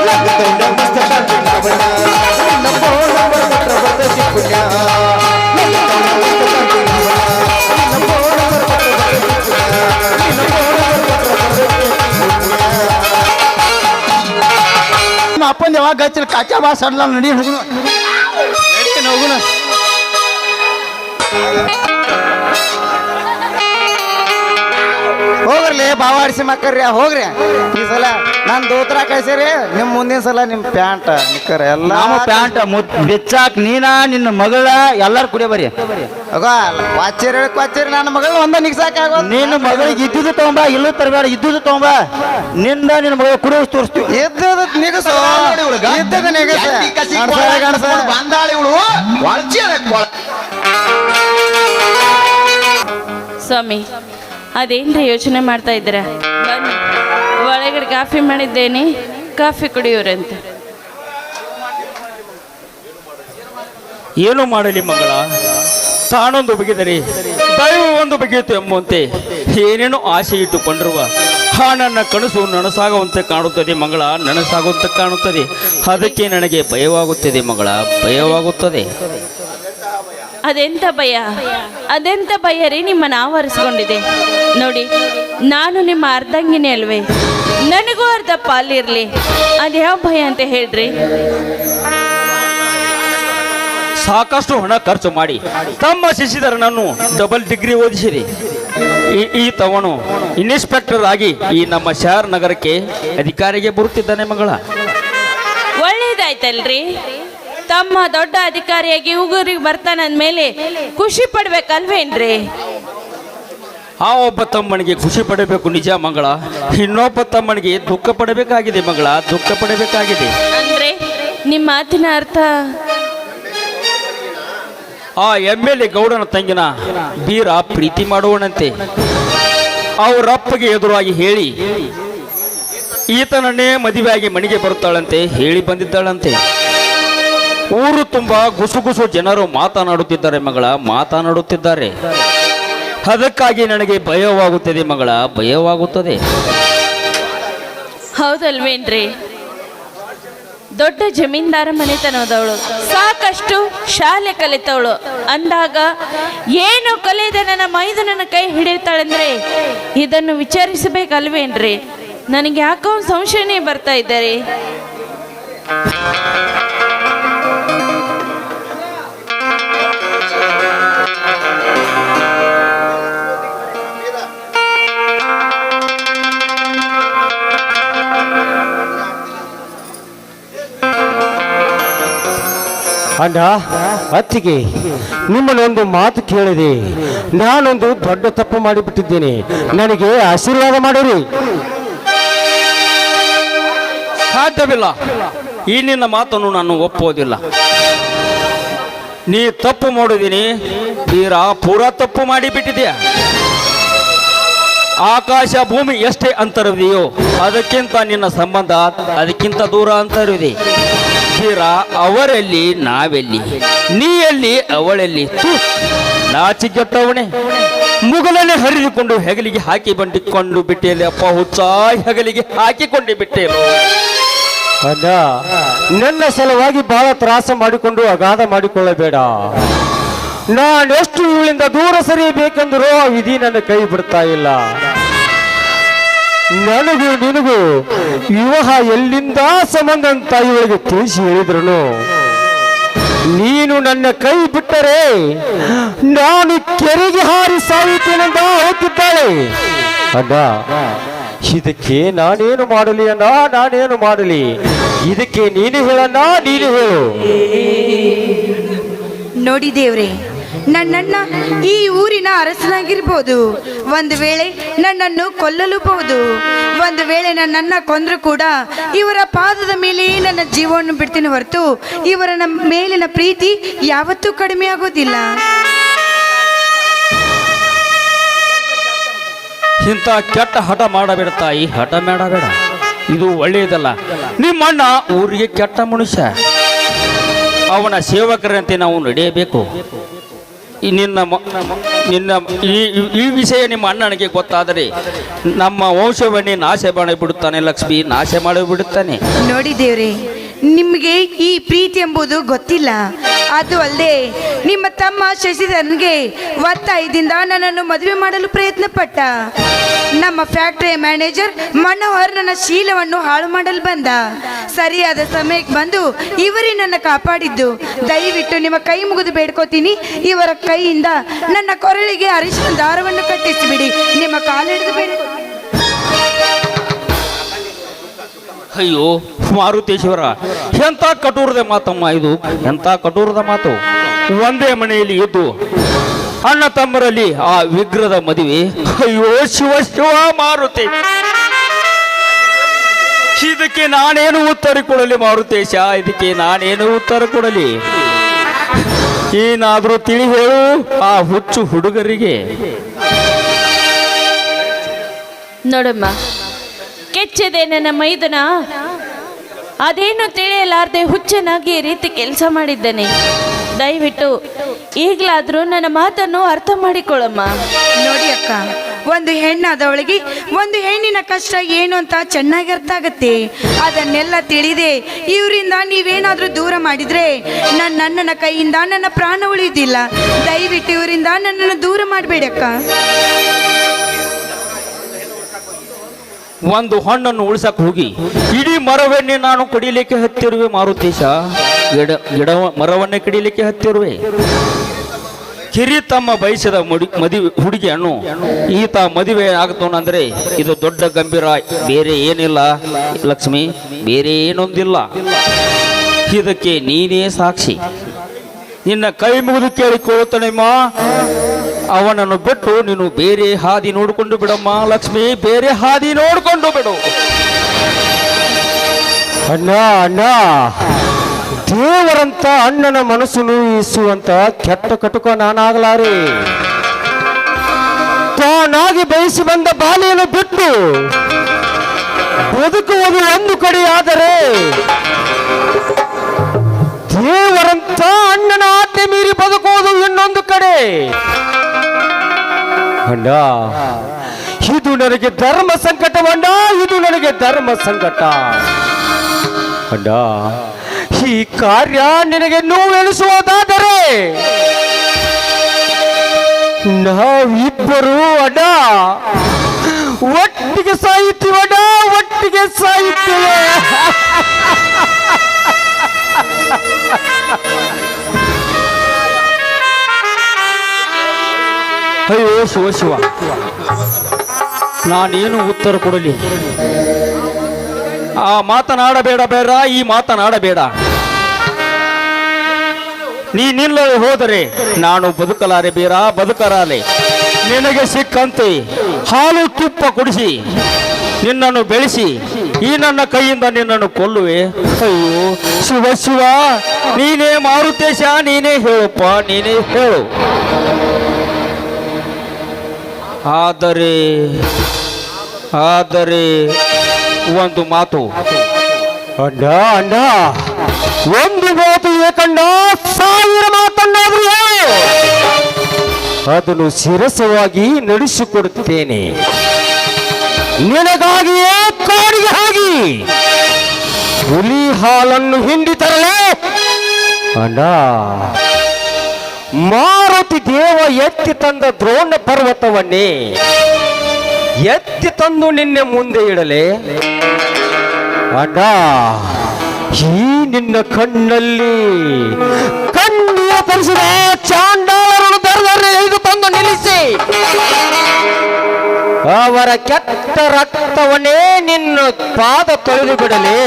ಲಗ್ಗದೊಂಡ ಮಸ್ತ ಕಾಂತಿ ಲಾವಣ್ಯ ನಿನ್ನ ಫೋನ್ ನಂಬರ್ ಕೊಟ್ಟ ಬರ್ತೈತಿ ಪುಣ್ಯ ಲಗ್ಗದೊಂಡ ಮಸ್ತ ಕಾಂತಿ ಲಾವಣ್ಯ ನಿನ್ನ ಫೋನ್ ನಂಬರ್ ಕೊಟ್ಟ ಬರ್ತೈತಿ ಪುಣ್ಯ ನಿನ್ನ ಫೋನ್ ನಂಬರ್ ಕೊಟ್ಟ ಬರ್ತೈತಿ ಪುಣ್ಯ. ನಿಮ್ಮ ಅಪ್ಪನ ಯಾವಾಗ ಹಚ್ಚಿಲ್ಲ ಕಾಚಾ ಬಾ ಸಣ್ಣ ನಡಿ ಹೋಗುನು ನಡೀತೇನೆ ಹೋಗುಣ. ಹೋಗ್ರಲಿ ಬಾವಾಡಿಸಿ ಮಕ್ಕರ್ರಿ ಹೋಗ್ರಿ. ಈ ಸಲ ನಾನು ದೋತ್ರ ಕಳ್ಸಿರಿ ನಿಮ್ ಮುಂದಿನ ಸಲ ನಿಮ್ ಪ್ಯಾಂಟ್ ನಿಕ್ಕರ್ ಎಲ್ಲ ಪ್ಯಾಂಟ್ ಬೆಚ್ಚಾಕ್ ನೀನ ನಿನ್ನ ಮಗಳ ಎಲ್ಲಾರು ಕುಡಿಯ ಬರಿ ಕ್ವಾಚಿರಿ ನನ್ನ ಮಗಳ ಒಂದ ನಿಗ್ಸಾಕ ನಿನ್ನ ಮಗಳಿಗೆ ಇದ್ದುದು ತಗೊಂಬ ಇಲ್ಲೂ ತರಬೇಡ ಇದ್ದುದು ತಗೊಂಬ ನಿಂದ ನಿನ್ನ ಮಗಳ ಕುಡಿಯೋ ತೋರಿಸ್ತೀವಿ. ಇದ್ದದ ನಿಗಸ ಇದ್ದದ ನಿಗಸ ಸ್ವಾಮಿ ಅದೇನ್ರಿ ಯೋಚನೆ ಮಾಡ್ತಾ ಇದ್ದೀರಾ? ಬನ್ನಿ ಒಳಗಡೆ ಕಾಫಿ ಮಾಡಿದ್ದೇನೆ, ಕಾಫಿ ಕುಡಿಯೋರಂತ. ಏನು ಮಾಡಲಿ ಮಗಳ, ತಾನೊಂದು ಬಗೆದರೆ ದೈವ ಒಂದು ಬಗೆಯಿತು ಎಂಬಂತೆ ಏನೇನೋ ಆಸೆ ಇಟ್ಟುಕೊಂಡಿರುವ ಆ ನನ್ನ ಕನಸು ನನಸಾಗುವಂತೆ ಕಾಣುತ್ತದೆ ಮಗಳ, ನನಸಾಗುವಂತೆ ಕಾಣುತ್ತದೆ. ಅದಕ್ಕೆ ನನಗೆ ಭಯವಾಗುತ್ತದೆ ಮಗಳ, ಭಯವಾಗುತ್ತದೆ. ಅದೆಂತ ಭಯ, ಅದೆಂತ ಭಯ ರೀ ನಿಮ್ಮನ್ನು ಆವರಿಸ್ಕೊಂಡಿದೆ ನೋಡಿ. ನಾನು ನಿಮ್ಮ ಅರ್ಧಂಗಿನಿ ಅಲ್ವೇ, ನನಗೂ ಅರ್ಧ ಪಾಲಿರ್ಲಿ. ಅದ್ಯಾವ ಭಯ ಅಂತ ಹೇಳ್ರಿ? ಸಾಕಷ್ಟು ಹಣ ಖರ್ಚು ಮಾಡಿ ತಮ್ಮ ಶಿಶಿಧರನನ್ನು ಡಬಲ್ ಡಿಗ್ರಿ ಓದಿಸಿರಿ. ಈತವನು ಇನ್ಸ್ಪೆಕ್ಟರ್ ಆಗಿ ಈ ನಮ್ಮ ಶಹರ್ ನಗರಕ್ಕೆ ಅಧಿಕಾರಿಗೆ ಬರುತ್ತಿದ್ದಾನೆ ಮಗಳ. ಒಳ್ಳೇದಾಯ್ತಲ್ರಿ, ತಮ್ಮ ದೊಡ್ಡ ಅಧಿಕಾರಿಯಾಗಿ ಊರಿಗೆ ಬರ್ತಾನಂದ್ಮೇಲೆ ಖುಷಿ ಪಡ್ಬೇಕಲ್ವೇನ್ರಿ? ಆ ಒಬ್ಬ ತಮ್ಮನಿಗೆ ಖುಷಿ ಪಡಬೇಕು ನಿಜ ಮಗಳ, ಇನ್ನೊಬ್ಬ ತಮ್ಮನಿಗೆ ದುಃಖ ಪಡಬೇಕಾಗಿದೆ ಮಗಳ, ದುಃಖ ಪಡಬೇಕಾಗಿದೆ. ಅಂದ್ರೆ ನಿಮ್ಮ ಮಾತಿನ ಅರ್ಥ? ಆ MLA ಗೌಡನ ತಂಗಿನ ಬೀರ ಪ್ರೀತಿ ಮಾಡುವನಂತೆ. ಅವರಪ್ಪಗೆ ಎದುರಾಗಿ ಹೇಳಿ ಈತನನ್ನೇ ಮದುವೆಯಾಗಿ ಮನೆಗೆ ಬರುತ್ತಾಳಂತೆ ಹೇಳಿ ಬಂದಿದ್ದಾಳಂತೆ. ಊರು ತುಂಬಾ ಗುಸುಗುಸು ಜನರು ಮಾತನಾಡುತ್ತಿದ್ದಾರೆ ಮಗಳ, ಮಾತನಾಡುತ್ತಿದ್ದಾರೆ. ಅದಕ್ಕಾಗಿ ನನಗೆ ಭಯವಾಗುತ್ತದೆ ಮಗಳ, ಭಯವಾಗುತ್ತದೆ. ಹೌದಲ್ವೇನ್ರಿ? ದೊಡ್ಡ ಜಮೀನ್ದಾರ ಮನೆತನದವಳು, ಸಾಕಷ್ಟು ಶಾಲೆ ಕಲಿತವಳು ಅಂದಾಗ ಏನು ಕಲಿಯದೆ ನನ್ನ ಮೈದುನನ ಕೈ ಹಿಡಿಯುತ್ತಾಳೆಂದ್ರೆ ಇದನ್ನು ವಿಚಾರಿಸಬೇಕಲ್ವೇನ್ರಿ? ನನಗೆ ಯಾಕೋ ಸಂಶಯನೇ ಬರ್ತಾ ಇದ್ದಾರೆ. ಅಣ್ಣ, ಅತ್ತಿಗೆ, ನಿಮ್ಮನ್ನೊಂದು ಮಾತು ಕೇಳಿದೆ. ನಾನೊಂದು ದೊಡ್ಡ ತಪ್ಪು ಮಾಡಿಬಿಟ್ಟಿದ್ದೇನೆ. ನನಗೆ ಆಶೀರ್ವಾದ ಮಾಡಿರಿ. ಸಾಧ್ಯವಿಲ್ಲ. ಈ ನಿನ್ನ ಮಾತನ್ನು ನಾನು ಒಪ್ಪೋದಿಲ್ಲ. ನೀ ತಪ್ಪು ಮಾಡಿದೀನಿ ತೀರಾ ಪೂರಾ ತಪ್ಪು ಮಾಡಿಬಿಟ್ಟಿದೆಯಾ. ಆಕಾಶ ಭೂಮಿ ಎಷ್ಟೇ ಅಂತರವಿದೆಯೋ ಅದಕ್ಕಿಂತ ನಿನ್ನ ಸಂಬಂಧ ಅದಕ್ಕಿಂತ ದೂರ ಅಂತರವಿದೆ. ತೀರಾ ಅವರಲ್ಲಿ ನಾವೆಲ್ಲಿ, ನೀ ಎಲ್ಲಿ ಅವಳೆಲ್ಲಿ. ನಾಚಿಗೆಟ್ಟವಣೆ, ಮುಗಲನೆ ಹರಿದುಕೊಂಡು ಹೆಗಲಿಗೆ ಹಾಕಿ ಬಂಡಿಕೊಂಡು ಬಿಟ್ಟೆಯಲ್ಲಿ ಅಪ್ಪ ಹುಚ್ಚ, ಹೆಗಲಿಗೆ ಹಾಕಿಕೊಂಡೆ ಬಿಟ್ಟೆಯಲ್ಲ. ಅಣ್ಣ, ನನ್ನ ಸಲುವಾಗಿ ಬಹಳ ತ್ರಾಸ ಮಾಡಿಕೊಂಡು ಅಗಾಧ ಮಾಡಿಕೊಳ್ಳಬೇಡ. ನಾನೆಷ್ಟು ಇವಳಿಂದ ದೂರ ಸರಿಯಬೇಕೆಂದರೂ ಆ ವಿಧಿ ನನ್ನ ಕೈ ಬಿಡ್ತಾ ಇಲ್ಲ. ನನಗೂ ನಿನಗೂ ವಿವಾಹ ಎಲ್ಲಿಂದ ಸಂಬಂಧ ಅಂತ ಇವಳಿಗೆ ತಿಳಿಸಿ ಹೇಳಿದ್ರು ನೀನು ನನ್ನ ಕೈ ಬಿಟ್ಟರೆ ನಾನು ಕೆರೆಗೆ ಹಾರಿ ಸಾಯುತ್ತೇನೆಂದ ಹೋಗುತ್ತಿದ್ದಾಳೆ. ಅಣ್ಣ, ಇದಕ್ಕೆ ನಾನೇನು ಮಾಡಲಿ ಅಣ್ಣ, ನಾನೇನು ಮಾಡಲಿ? ಇದಕ್ಕೆ ನೀನು ಹೇಳಣ್ಣ, ನೀನು ಹೇಳು. ನೋಡಿ ದೇವ್ರೆ, ನನ್ನಣ್ಣ ಈ ಊರಿನ ಅರಸನಾಗಿರ್ಬೋದು. ಒಂದು ವೇಳೆ ನನ್ನನ್ನು ಕೊಲ್ಲಲೂಬಹುದು. ಒಂದು ವೇಳೆ ನನ್ನನ್ನ ಕೊಂದ್ರು ಕೂಡ ಇವರ ಪಾದದ ಮೇಲೆ ನನ್ನ ಜೀವವನ್ನು ಬಿಡ್ತೀನಿ ಹೊರತು ಇವರ ಮೇಲಿನ ಪ್ರೀತಿ ಯಾವತ್ತೂ ಕಡಿಮೆ ಆಗೋದಿಲ್ಲ. ಇಂಥ ಕೆಟ್ಟ ಹಠ ಮಾಡಬೇಡ ತಾಯಿ, ಹಠ ಮಾಡಬೇಡ. ಇದು ಒಳ್ಳೆಯದಲ್ಲ. ನಿಮ್ಮಣ್ಣ ಊರಿಗೆ ಕೆಟ್ಟ ಮನುಷ್ಯ. ಅವನ ಸೇವಕರಂತೆ ನಾವು ನಡೆಯಬೇಕು. ನಿನ್ನ ಈ ವಿಷಯ ನಿಮ್ಮ ಅಣ್ಣನಿಗೆ ಗೊತ್ತಾದರೆ ನಮ್ಮ ವಂಶವನ್ನೇ ನಾಶ ಮಾಡಿಬಿಡುತ್ತಾನೆ. ಲಕ್ಷ್ಮಿ ನಾಶ ಮಾಡಿಬಿಡುತ್ತಾನೆ. ನೋಡಿ ದೇವ್ರೆ, ನಿಮಗೆ ಈ ಪ್ರೀತಿ ಎಂಬುದು ಗೊತ್ತಿಲ್ಲ. ಅದು ಅಲ್ಲದೆ ನಿಮ್ಮ ತಮ್ಮ ಶಶಿಧರನ್ಗೆ ಒತ್ತಾಯದಿಂದ ನನ್ನನ್ನು ಮದುವೆ ಮಾಡಲು ಪ್ರಯತ್ನ ಪಟ್ಟ. ನಮ್ಮ ಫ್ಯಾಕ್ಟರಿಯ ಮ್ಯಾನೇಜರ್ ಮನೋಹರ್ ನನ್ನ ಶೀಲವನ್ನು ಹಾಳು ಮಾಡಲು ಬಂದ. ಸರಿಯಾದ ಸಮಯಕ್ಕೆ ಬಂದು ಇವರೇ ನನ್ನ ಕಾಪಾಡಿದ್ದು. ದಯವಿಟ್ಟು ನಿಮ್ಮ ಕೈ ಮುಗಿದು ಬೇಡ್ಕೋತೀನಿ, ಇವರ ಕೈಯಿಂದ ನನ್ನ ಕೊರಳಿಗೆ ಅರಿಶಿನ ದಾರವನ್ನು ಕಟ್ಟಿಸಿಬಿಡಿ. ನಿಮ್ಮ ಕಾಲಿಡಿದು ಬೇಡ್ಕೋ. ಅಯ್ಯೋ ಮಾರುತೇಶ್ವರ, ಎಂಥ ಕಠೋರದ ಮಾತಮ್ಮ ಇದು, ಎಂಥ ಕಠೋರದ ಮಾತು. ಒಂದೇ ಮನೆಯಲ್ಲಿ ಇದ್ದು ಅಣ್ಣ ತಮ್ಮರಲ್ಲಿ ಆ ವಿಗ್ರಹದ ಮದುವೆ. ಅಯ್ಯೋ ಶಿವ ಶಿವ ಮಾರುತಿ, ಇದಕ್ಕೆ ನಾನೇನು ಉತ್ತರ ಕೊಡಲಿ ಮಾರುತೇಶ? ಇದಕ್ಕೆ ನಾನೇನು ಉತ್ತರ ಕೊಡಲಿ? ಏನಾದರೂ ತಿಳಿ ಹೇಳು ಆ ಹುಚ್ಚು ಹುಡುಗರಿಗೆ. ನೋಡಮ್ಮ, ಕೆಚ್ಚದೆ ನನ್ನ ಮೈದನ ಅದೇನು ತಿಳಿಯಲಾರ್ದೆ ಹುಚ್ಚನಾಗಿ ಈ ರೀತಿ ಕೆಲಸ ಮಾಡಿದ್ದೇನೆ. ದಯವಿಟ್ಟು ಈಗಲಾದರೂ ನನ್ನ ಮಾತನ್ನು ಅರ್ಥ ಮಾಡಿಕೊಳ್ಳಮ್ಮ. ನೋಡಿ ಅಕ್ಕ, ಒಂದು ಹೆಣ್ಣಾದವಳಿಗೆ ಒಂದು ಹೆಣ್ಣಿನ ಕಷ್ಟ ಏನು ಅಂತ ಚೆನ್ನಾಗಿ ಅರ್ಥ ಆಗತ್ತೆ. ಅದನ್ನೆಲ್ಲ ತಿಳಿದೆ ಇವರಿಂದ ನೀವೇನಾದ್ರೂ ದೂರ ಮಾಡಿದ್ರೆ ನನ್ನ ಅಣ್ಣನ ಕೈಯಿಂದ ನನ್ನ ಪ್ರಾಣ ಉಳಿಯುವುದಿಲ್ಲ. ದಯವಿಟ್ಟು ಇವರಿಂದ ನನ್ನನ್ನು ದೂರ ಮಾಡಬೇಡಿ ಅಕ್ಕ. ಒಂದು ಹಣ್ಣನ್ನು ಉಳಿಸಕ್ ಹೋಗಿ ಇಡೀ ಮರವನ್ನೇ ನಾನು ಕಡಿಲಿಕ್ಕೆ ಹತ್ತಿರುವೆ ಮಾರುತೇಶ. ಗಿಡ ಮರವನ್ನೇ ಕಡಿಲಿಕ್ಕೆ ಹತ್ತಿರುವೆ. ಕಿರಿ ತಮ್ಮ ಬಯಸಿದ ಮದುವೆ ಹುಡುಗಿಯನ್ನು ಈತ ಮದುವೆ ಆಗ್ತಾನಂದ್ರೆ ಇದು ದೊಡ್ಡ ಗಂಭೀರ, ಬೇರೆ ಏನಿಲ್ಲ ಲಕ್ಷ್ಮಿ, ಬೇರೆ ಏನೊಂದಿಲ್ಲ. ಇದಕ್ಕೆ ನೀನೇ ಸಾಕ್ಷಿ. ನಿನ್ನ ಕೈ ಮುಗಿದು ಕೇಳಿಕೊಳ್ಳುತ್ತಾನೆಮ್ಮ. ಅವನನ್ನು ಬಿಟ್ಟು ನೀನು ಬೇರೆ ಹಾದಿ ನೋಡಿಕೊಂಡು ಬಿಡಮ್ಮ ಲಕ್ಷ್ಮಿ, ಬೇರೆ ಹಾದಿ ನೋಡಿಕೊಂಡು ಬಿಡು. ಅಣ್ಣ, ಅಣ್ಣ, ದೇವರಂತ ಅಣ್ಣನ ಮನಸ್ಸು ನೋಯಿಸುವಂತ ಕೆಟ್ಟ ಕಟುಕ ನಾನಾಗಲಾರೆ. ತಾನಾಗಿ ಬಯಸಿ ಬಂದ ಬಾಲೆಯನ್ನು ಬಿಟ್ಟು ಬದುಕುವುದು ಒಂದು ಕಡೆ ಆದರೆ ದೇವರಂತ ಅಣ್ಣನ ಆಜ್ಞೆ ಮೀರಿ ಬದುಕುವುದು ಇನ್ನೊಂದು ಕಡೆ. ಅಣ್ಣ, ಇದು ನನಗೆ ಧರ್ಮ ಸಂಕಟವಣ್ಣ, ಇದು ನನಗೆ ಧರ್ಮ ಸಂಕಟ. ಅಣ್ಣ ಈ ಕಾರ್ಯ ನಿನಗೆ ನೋವೆನಿಸುವುದಾದರೆ ನಾವಿಬ್ಬರು ಅಣ್ಣ ಒಟ್ಟಿಗೆ ಸಾಯುತ್ತೀವಿ ಅಣ್ಣ, ಒಟ್ಟಿಗೆ ಸಾಯುತ್ತೇವೆ. ಅಯ್ಯೋ ಶಿವ ಶಿವ, ನಾನೇನು ಉತ್ತರ ಕೊಡಲಿ? ಆ ಮಾತನಾಡಬೇಡ ಬೇಡ, ಈ ಮಾತನಾಡಬೇಡ. ನೀನಿಲ್ಲದೆ ಹೋದರೆ ನಾನು ಬದುಕಲಾರೆ ಬೇರ, ಬದುಕಲಾರೆ. ನಿನಗೆ ಸಿಕ್ಕಂತೆ ಹಾಲು ತುಪ್ಪ ಕುಡಿಸಿ ನಿನ್ನನ್ನು ಬೆಳೆಸಿ ಈ ನನ್ನ ಕೈಯಿಂದ ನಿನ್ನನ್ನು ಕೊಲ್ಲುವೆ. ಅಯ್ಯೋ ಶಿವ ಶಿವ, ನೀನೇ ಮಾರುತೇಶ, ನೀನೇ ಹೇಳಪ್ಪ, ನೀನೇ ಹೇಳು. ಆದರೆ ಒಂದು ಮಾತು ಅಣ್ಣ, ಅಣ್ಣ ಒಂದು ಮಾತು ಏಕಂಡ, 1000 ಮಾತನ್ನಾದರೂ ಹೇಳು, ಅದನ್ನು ಶಿರಸವಾಗಿ ನಡೆಸಿಕೊಡುತ್ತೇನೆ. ನಿನಗಾಗಿಯೇ ಕಾಡಿಗೆ ಹೋಗಿ ಹುಲಿ ಹಾಲನ್ನು ಹಿಂಡಿ ತರಲೇ ಅಣ್ಣ. ಮಾರುತಿ ದೇವ ಎತ್ತಿ ತಂದ ದ್ರೋಣ ಪರ್ವತವನ್ನೇ ಎತ್ತಿ ತಂದು ನಿನ್ನೆ ಮುಂದೆ ಇಡಲೆ ಅಣ್ಣ. ಈ ನಿನ್ನ ಕಣ್ಣಲ್ಲಿ ಕಣ್ಣಿಯ ಪರಿಸಿದ ಚಾಂಡಾಲರನ್ನು ದರದಲ್ಲಿ ಎಳೆದು ತಂದು ನಿಲ್ಲಿಸಿ ಅವರ ಕೆಟ್ಟ ರಕ್ತವನ್ನೇ ನಿನ್ನ ಪಾದ ತೊಳೆದು ಬಿಡಲಿ.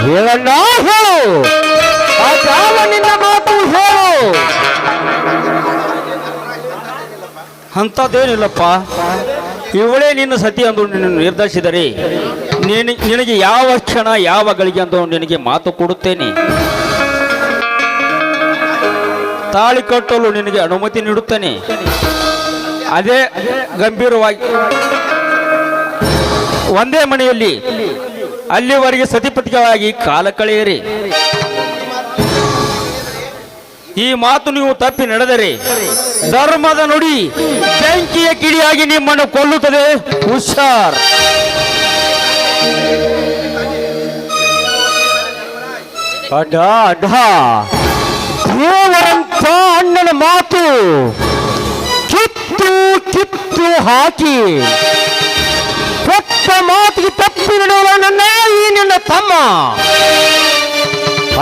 ಹೇಳಣ್ಣ, ಹೇಳು, ಅದ್ಯಾವ ನಿನ್ನ ಮಾತು ಹೇಳು. ಅಂಥದ್ದೇನಿಲ್ಲಪ್ಪ, ಇವಳೇ ನಿನ್ನ ಸತಿ ಅಂದು ನಿನ್ನ ನಿರ್ಧರಿಸಿದರೆ ನಿನಗೆ ಯಾವ ಕ್ಷಣ ಯಾವ ಗಳಿಗೆ ಅಂತ ನಿನಗೆ ಮಾತು ಕೊಡುತ್ತೇನೆ. ತಾಳಿ ಕಟ್ಟಲು ನಿನಗೆ ಅನುಮತಿ ನೀಡುತ್ತೇನೆ. ಅದೇ ಗಂಭೀರವಾಗಿ ಒಂದೇ ಮನೆಯಲ್ಲಿ ಅಲ್ಲಿವರೆಗೆ ಸತಿಪತಿಗಳಾಗಿ ಕಾಲ ಕಳೆಯಿರಿ. ಈ ಮಾತು ನೀವು ತಪ್ಪಿ ನಡೆದರೆ ಧರ್ಮದ ನುಡಿ ಬೆಂಕಿಯ ಕಿಡಿಯಾಗಿ ನಿಮ್ಮನ್ನು ಕೊಲ್ಲುತ್ತದೆ. ಹುಷಾರ್. ಅಡ್ಡ ಅಡ್ಡ, ದೇವರಂತ ಅಣ್ಣನ ಮಾತು ಕಿತ್ತು ಕಿತ್ತು ಹಾಕಿ ಕೊಟ್ಟ ಮಾತಿಗೆ ತಪ್ಪಿ ನಡೆಯುವ ನನ್ನ ಈ ನಿನ್ನ ತಮ್ಮ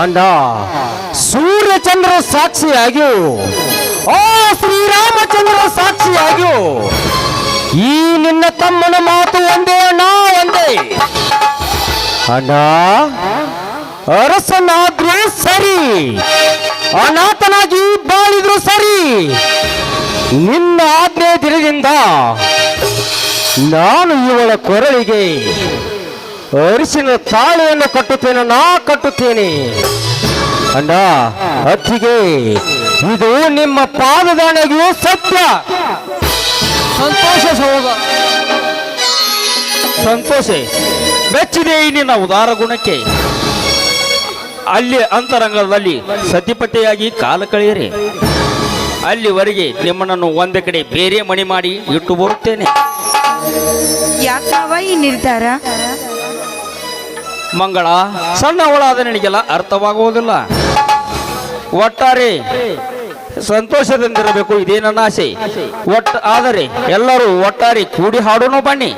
ಅಣ್ಣ ಸೂರ್ಯಚಂದ್ರ ಸಾಕ್ಷಿಯಾಗಿಯೂ ಆ ಶ್ರೀರಾಮಚಂದ್ರ ಸಾಕ್ಷಿಯಾಗಿಯೂ ಈ ನಿನ್ನ ತಮ್ಮನ ಮಾತು ಒಂದೇ ಅಣ್ಣ, ಒಂದೇ ಅಣ್ಣ. ಅರಸನಾದ್ರೂ ಸರಿ, ಅನಾಥನಾಗಿ ಬಾಳಿದ್ರು ಸರಿ, ನಿನ್ನ ಆಜ್ಞೆ ದಿನದಿಂದ ನಾನು ಇವಳ ಕೊರಳಿಗೆ ಅರಿಶಿನ ತಾಳಿಯನ್ನು ಕಟ್ಟುತ್ತೇನೆ, ನಾ ಕಟ್ಟುತ್ತೇನೆ ಅಣ್ಣ. ಅತ್ತಿಗೆ ಇದು ನಿಮ್ಮ ಪಾದದಾಣೆಗೂ ಸತ್ಯ. ಸಂತೋಷ ಸೋಗ, ಸಂತೋಷ ಮೆಚ್ಚಿದೆ ಈ ನಿನ್ನ ಉದಾರ ಗುಣಕ್ಕೆ. ಅಲ್ಲಿ ಅಂತರಂಗದಲ್ಲಿ ಸತಿಪತಿಯಾಗಿ ಕಾಲ ಕಳೆಯಿರಿ. ಅಲ್ಲಿವರೆಗೆ ನಿಮ್ಮನ್ನು ಒಂದೇ ಕಡೆ ಬೇರೆ ಮಣಿ ಮಾಡಿ ಇಟ್ಟು ಬರುತ್ತೇನೆ. ಯಾಕವ ಈ ನಿರ್ಧಾರ? ಮಂಗಳ ಸಣ್ಣವಳಾದ ನಿನಗೆಲ್ಲ ಅರ್ಥವಾಗುವುದಿಲ್ಲ. ಒಟ್ಟಾರೆ ಸಂತೋಷದಿಂದಿರಬೇಕು, ಇದೇ ನನ್ನ ಆಸೆ. ಆದರೆ ಎಲ್ಲರೂ ಒಟ್ಟಾರೆ ಕೂಡಿ ಹಾಡೋಣ ಬನ್ನಿ.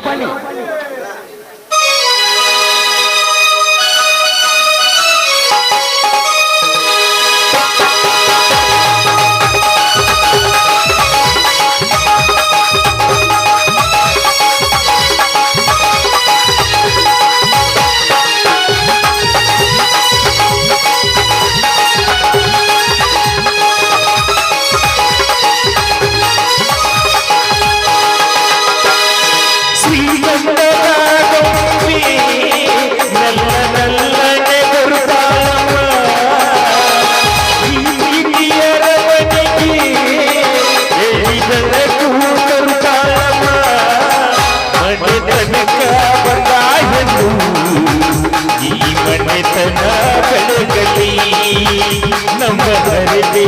ನಮ್ಮ ಹೃದಯ